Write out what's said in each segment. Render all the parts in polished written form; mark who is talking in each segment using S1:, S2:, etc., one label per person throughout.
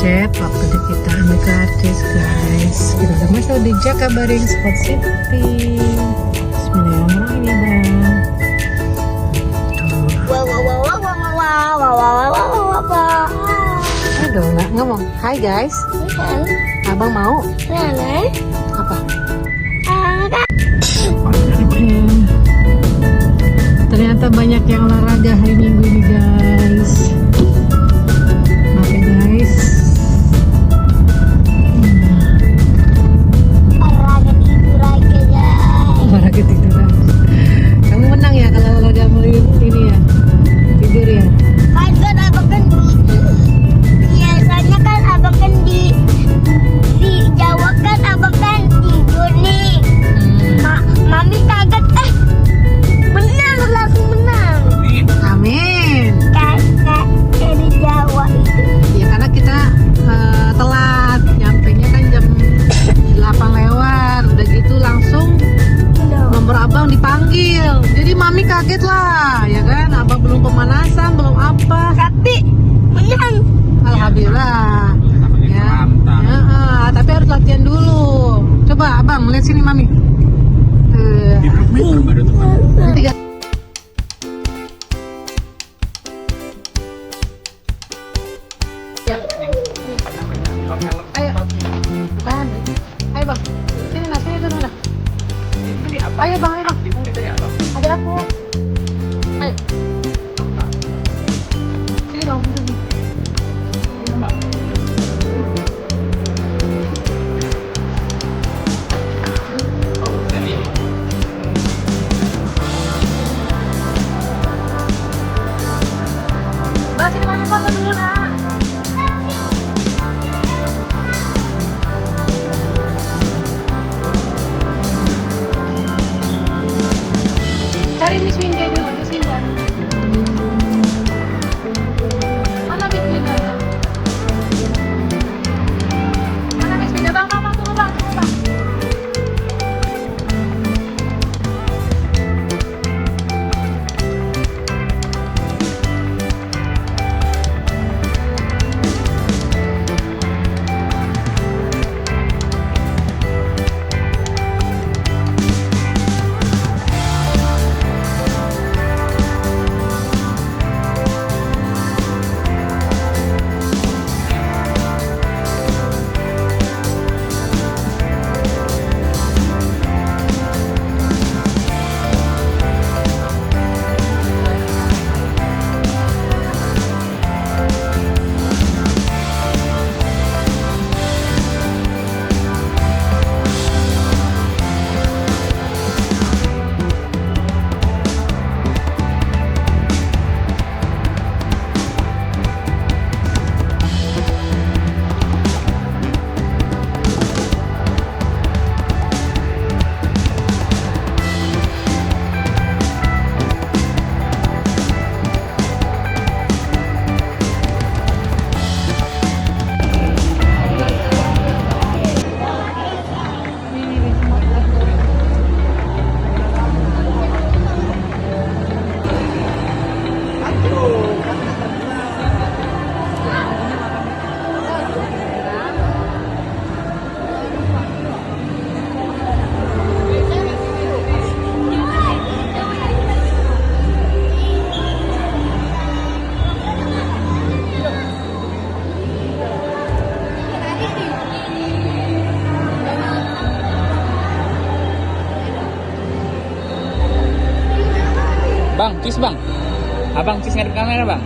S1: macet waktu kita ambil karcis guys. Kita udah masuk di Jakabaring Sport City. Bismillahirrahmanirrahim. Aduh, nggak ngomong. Hai guys. Abang mau? Apa? Ternyata banyak yang olahraga hari Minggu ini guys. Maaf ya guys. Olahraga tidur aja. Kamu menang ya kalau olahraga ini ya? Tidur ya?
S2: Kan abang kan biasanya kan abang kan di Jawa kan abang kan tidur nih. Mami kaget menang langsung menang.
S1: Amin.
S2: Kayak di Jawa itu.
S1: Ya karena kita telat, nyampenya kan jam 8 lewat. Udah gitu langsung nomor abang dipanggil. Jadi mami kaget lah, ya kan? Abang belum pemanasan, belum apa.
S2: Tapi menang.
S1: Alhamdulillah. Ya. Tapi harus latihan dulu. Coba abang lihat sini mami. Tiga. Ayo, bang. Ayo bang. Sini nah, sini dulu nah. Ayo bang, ayo bang. Ada aku. Ayo. Sini bang, duduk. Bang, sini mami foto dulu nak. Cari Miss Winda dulu, Miss Winda. Mana Miss Winda? Mana Miss Winda? Bang, tunggu bang, tunggu bang.
S3: Bang, cheese bang. Abang cheese ngadep kamera bang.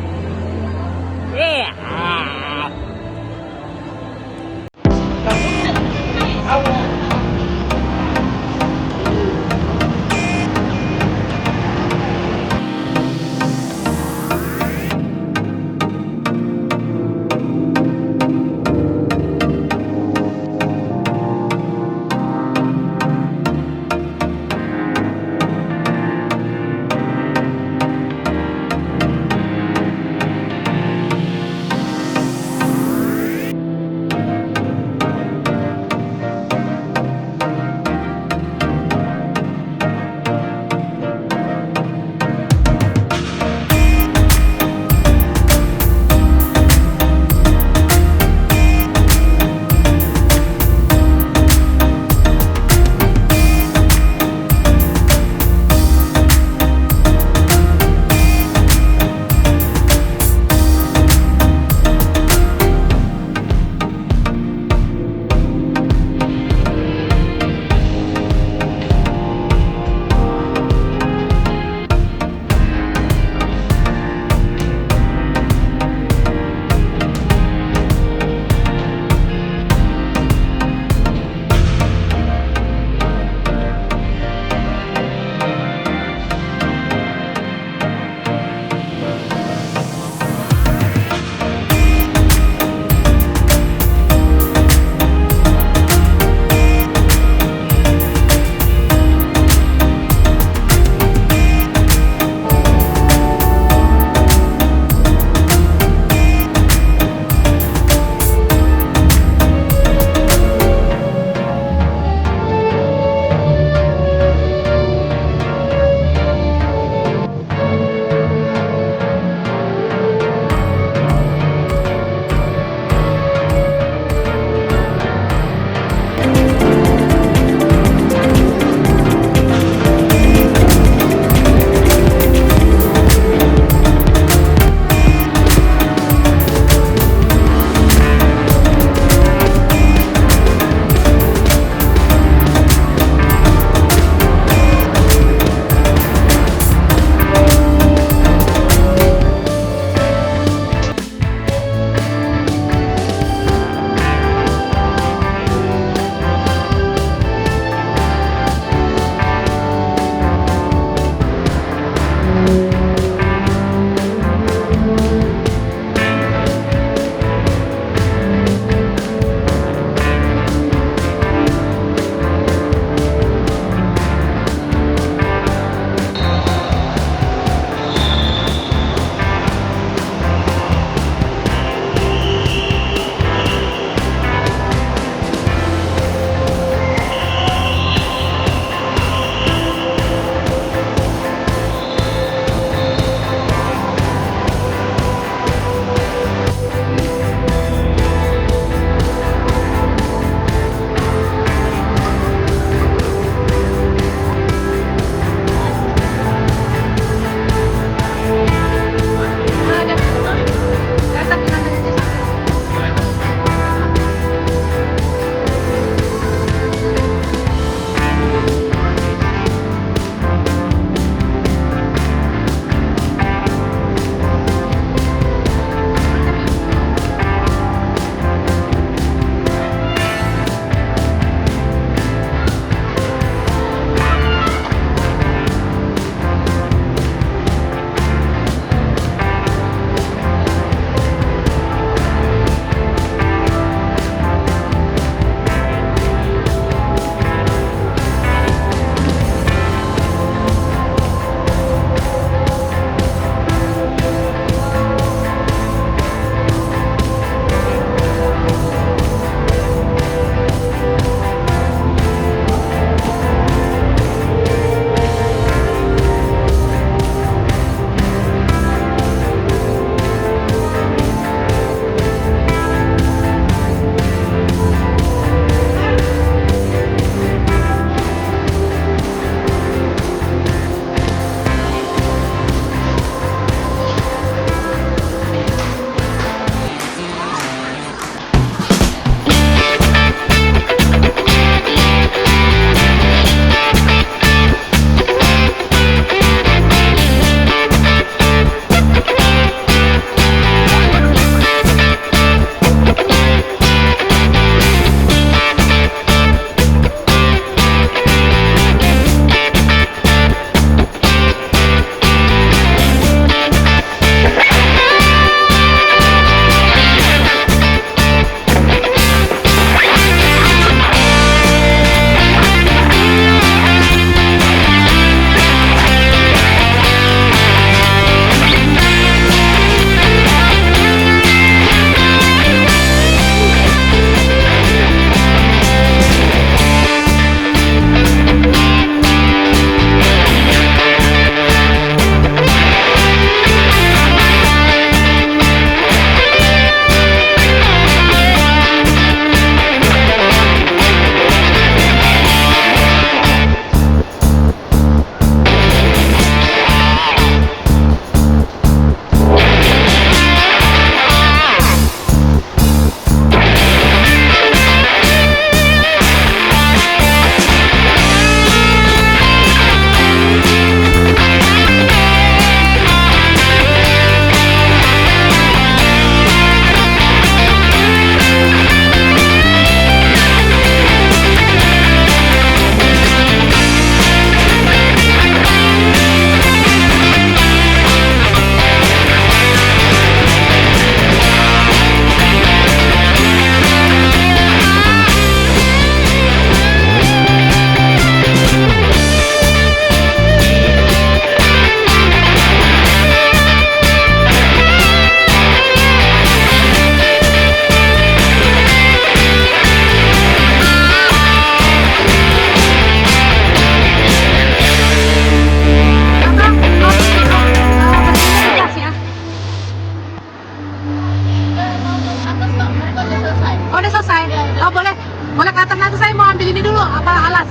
S1: ini dulu, apa alas?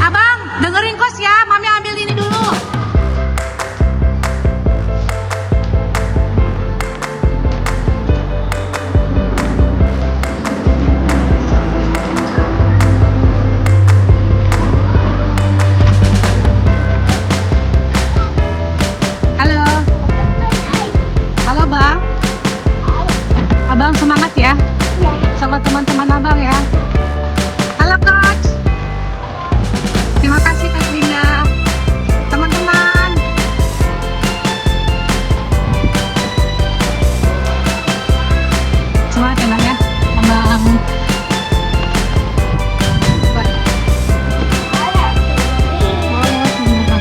S1: Abang, dengerin kos ya, Mami ambil ini dulu. Halo. Halo, Bang. Abang semangat ya. Sama teman-teman Abang ya. Halo, Coach. Terima kasih, Kak Linda. Teman-teman. Semangat ya, Bang ya. Abang. Baik. Oh, sebentar.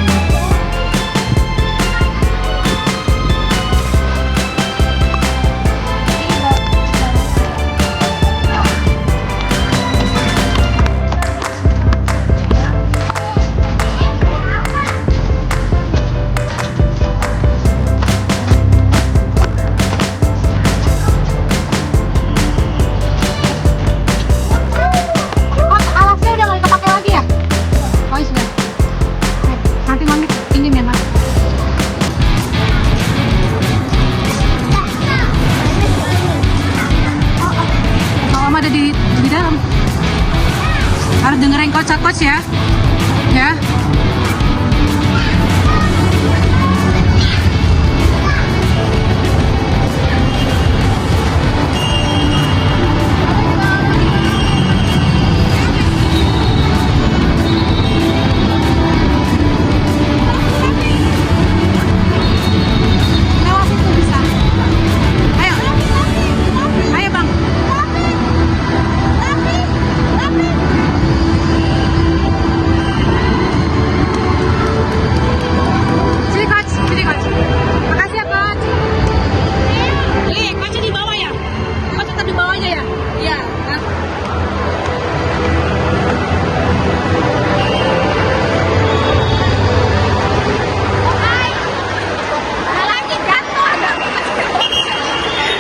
S1: Oh, alasnya udah nggak kepake lagi ya? Oh, iya sudah. Nanti Mami pinjam ya, Mas. Oh, Mama ada di dalam. Harus dengerin coach ya. Ya. Lewat situ bisa. Ayo. Ayo, Bang. Sini, Coach. Sini, Coach. Makasih ya, Coach. Coach di bawah ya? Coach tetap di bawah aja ya? Iya. Kan?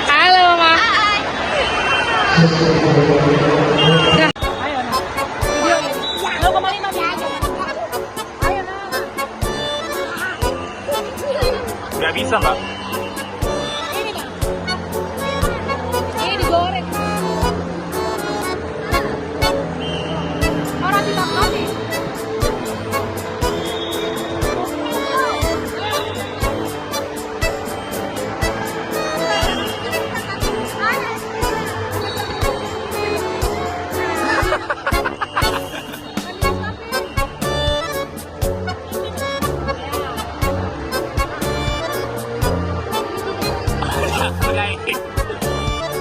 S1: Halo, Mama. Udah. Ayo, Nak. Video. Lo kembali, Mami. Ayo, Nak.
S3: Nggak bisa, Mbak.
S1: Ini, Bang. Ini digoreng. Oh, roti Bang Roti.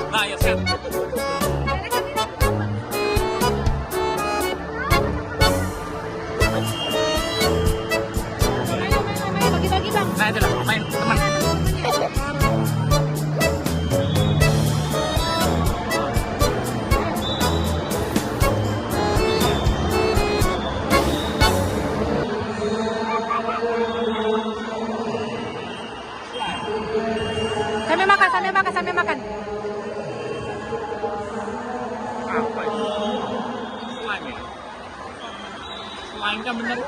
S3: Nah, ya set.
S1: Ayo, bagi-bagi, Bang.
S3: Nah, itu lah, main teman.
S1: Sambil makan.
S3: Apa itu? Slime ya? Slime kan bener.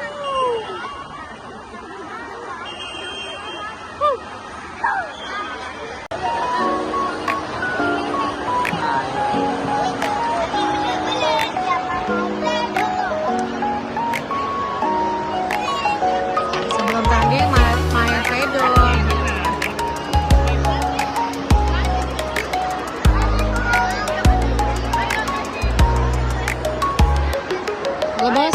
S1: Sebelum tanding main pedal. Halo, Bos.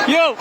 S3: Yo.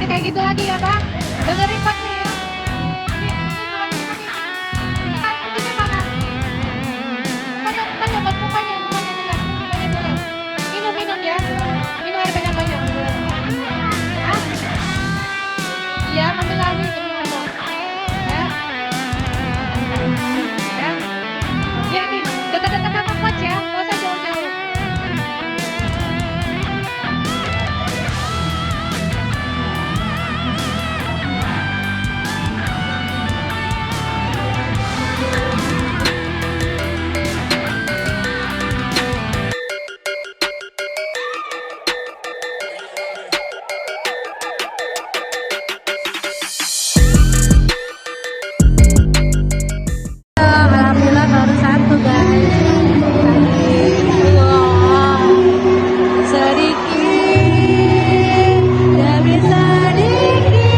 S1: Kayak gitu lagi ya bang, dengerin Pak nih ya. Minum ya, minum air banyak-banyak. Iya, ambil lagi. Ya. Ya. Ya ini dekat-dekat sama coach ya, nggak usah jauh-jauh. Alhamdulillah baru satu guys. Wow, sedikit demi sedikit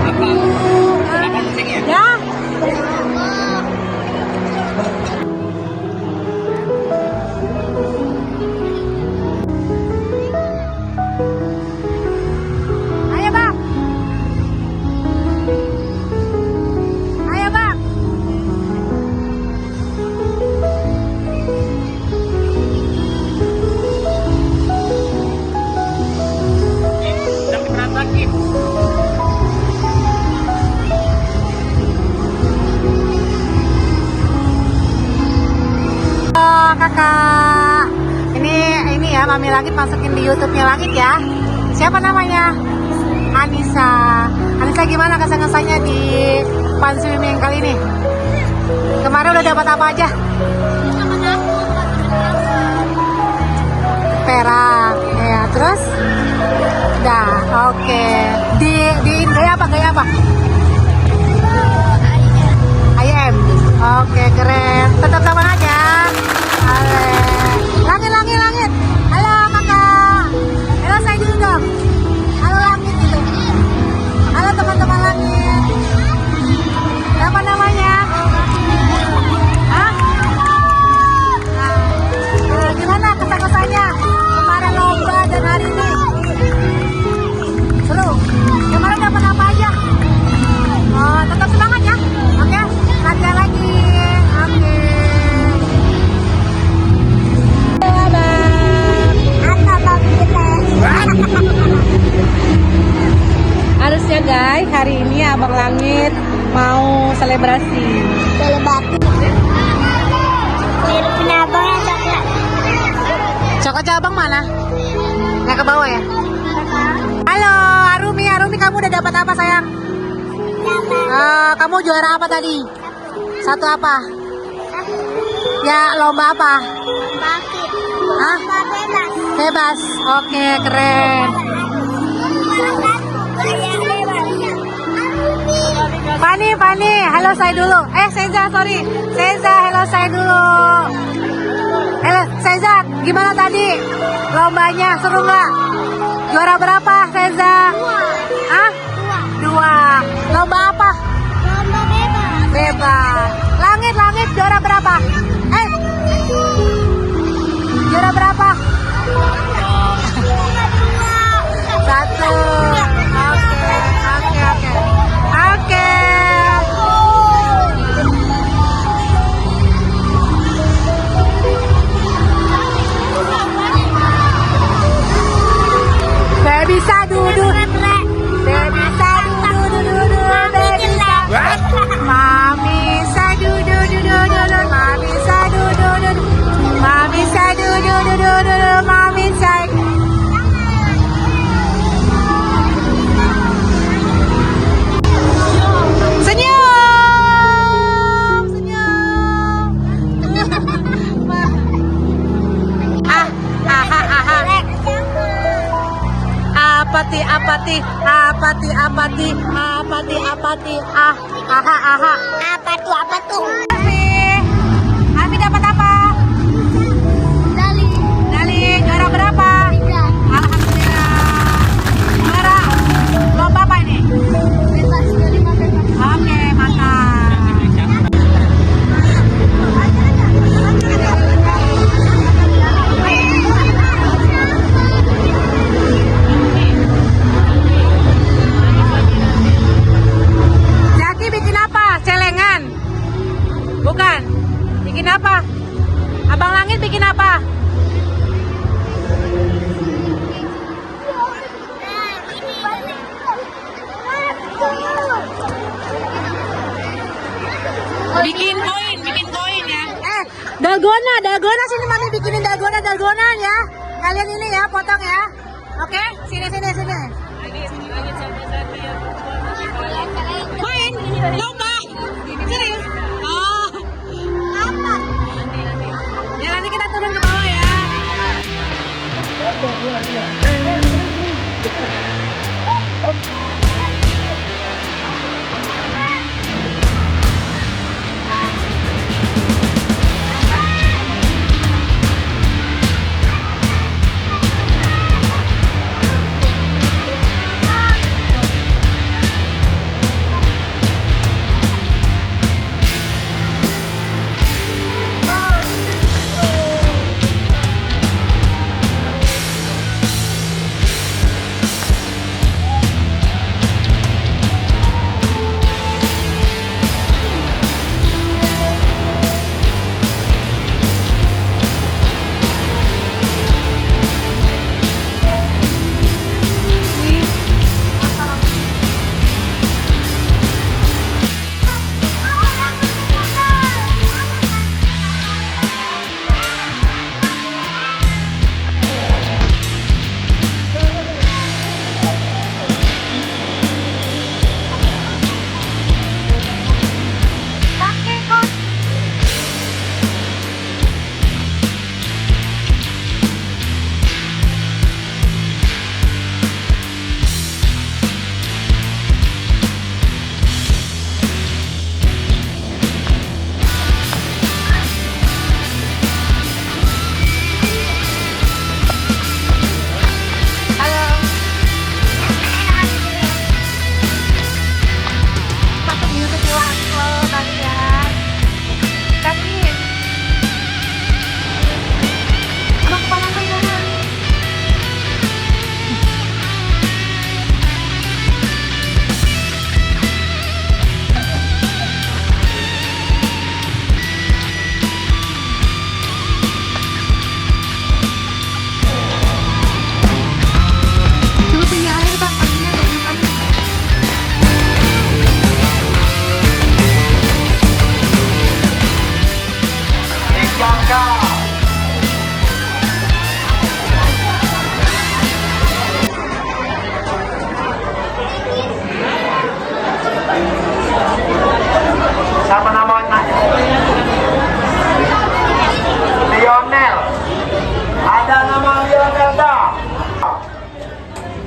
S3: Apa? Kenapa pusing ya?
S1: ya. Ayo bang, ayo bang.
S3: Sedang diberantakin.
S1: Oh, kakak, ini ya Mami Langit masukin di YouTube-nya Langit ya. Siapa namanya? Anissa. Anissa gimana kesan-kesannya di Fun Swimming kali ini? Kemarin udah dapat apa aja? Perak. Ya, terus? Dah, oke. Di gaya apa? Gaya apa? IM. Oke, keren. Tetap sama aja. Ale. Langit. Halo kakak. Halo saya dulu dong. Halo Langit gitu. Halo teman-teman Langit. Apa namanya? Hah? Nah, gimana kesan-kesannya kemarin lomba dan hari ini? Seru. Kemarin dapat apa aja? Oh, tetap semangat ya. Oke, latihan lagi. Oke. Harusnya guys, hari ini Abang Langit mau selebrasi.
S2: Mirip abang yang coklat.
S1: Coklatnya abang mana? Nggak ke bawah ya? Halo, Arumi. Arumi, kamu udah dapat apa sayang? Kamu juara apa tadi? Satu apa? Ya, lomba apa?
S2: Baki.
S1: Hah?
S2: Bebas.
S1: Bebas. Oke, keren. Fani, halo saya dulu. Seza, sorry. Seza, halo saya dulu. Halo, Seza, gimana tadi? Lombanya seru nggak? Juara berapa, Seza? Hah? Dua. Lomba apa?
S2: Lomba bebas.
S1: Bebas. Langit, juara berapa? Juara berapa? Satu. Oke. Baby sadudu. Baby sadudu. Baby sadudu. Mami sadudu. Mami sadudu. Mami sadudu. Mami sadudu. Apati.
S2: Apa tuh?
S1: Ami dapat apa? Dali, juara berapa?
S2: Tiga.
S1: Alhamdulillah. Juara lomba apa ini?
S2: Bebas.
S1: Oke, mantap. Jaki bikin apa? Celengan? Bukan. Bikin apa? Abang Langit bikin apa? Bikin koin ya. Dalgona sini mami bikinin dalgona ya. Kalian ini ya, potong ya. Oke, sini. Main, lomba. Serius? Oh. Ya nanti kita turun ke bawah ya.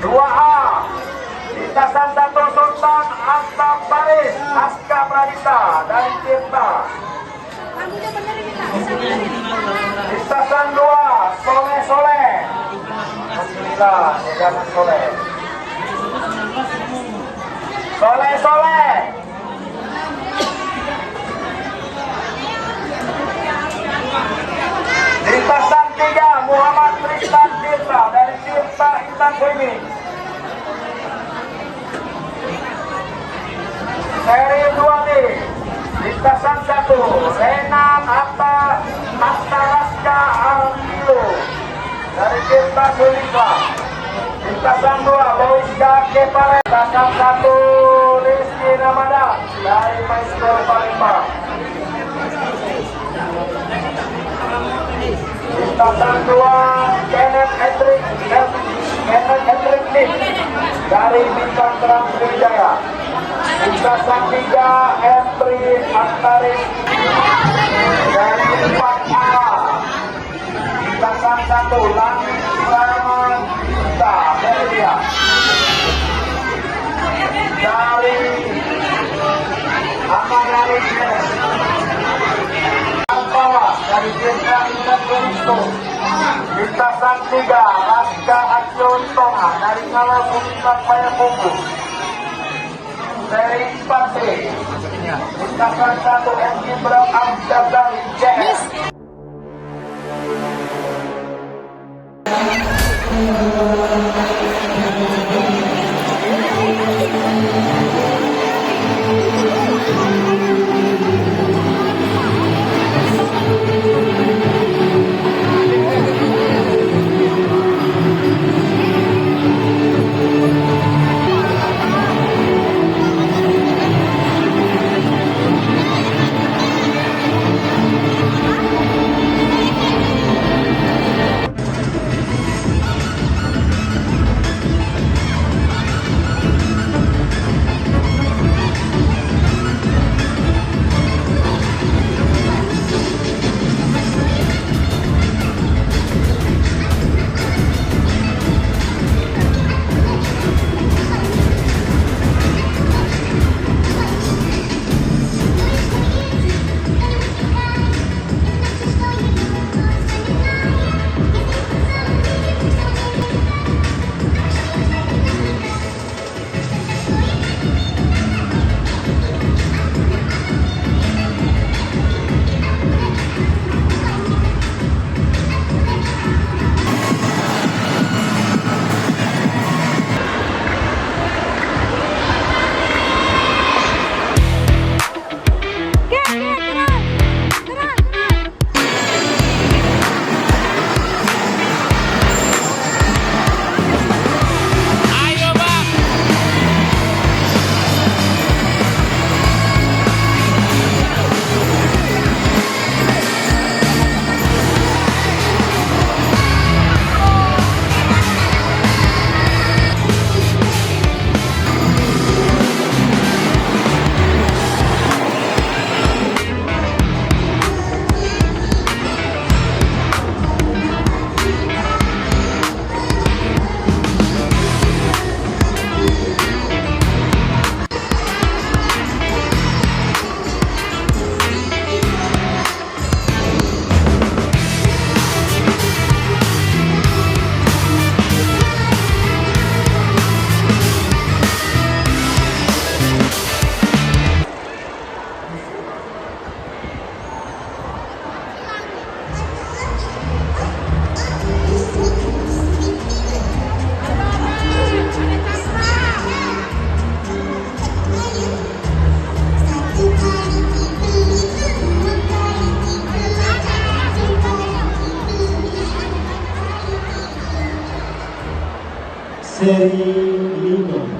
S4: 2A lintasan 1 Sultan Asam Baris Aska Pradita dari Tirta. Lintasan 2 Soleh Soleh. Alhamdulillah, jangan Soleh. Soleh Soleh. Lintasan 3 Muhammad Tristan Tirta dari Tirta Intan Swimming. Seri 2B lintasan 1 Renan Atta Raska Alkilo dari Tirta Swimming Club. Lintasan 2 Boiska Kepare. Lintasan 1 Rizky Ramadan dari Maestro Palembang. Lintasan 2 Kenneth Hendrik Lee dari Bintang Terang Sriwijaya. Lintasan 3 Entri Antaris dari 4A. Lintasan 1 Langit Rahman Gita Belgia dari Amagari Jenes. Bawah dari Tirta Intan Beristo. Lintasan 3 Raska Action Tonga dari Ngala Bukit Payakumbu. Seri 4C lintasan 1 MG Bram Amjadari JS.
S5: Seri 5.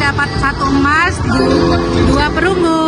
S1: dapat 1 emas, 2 perunggu.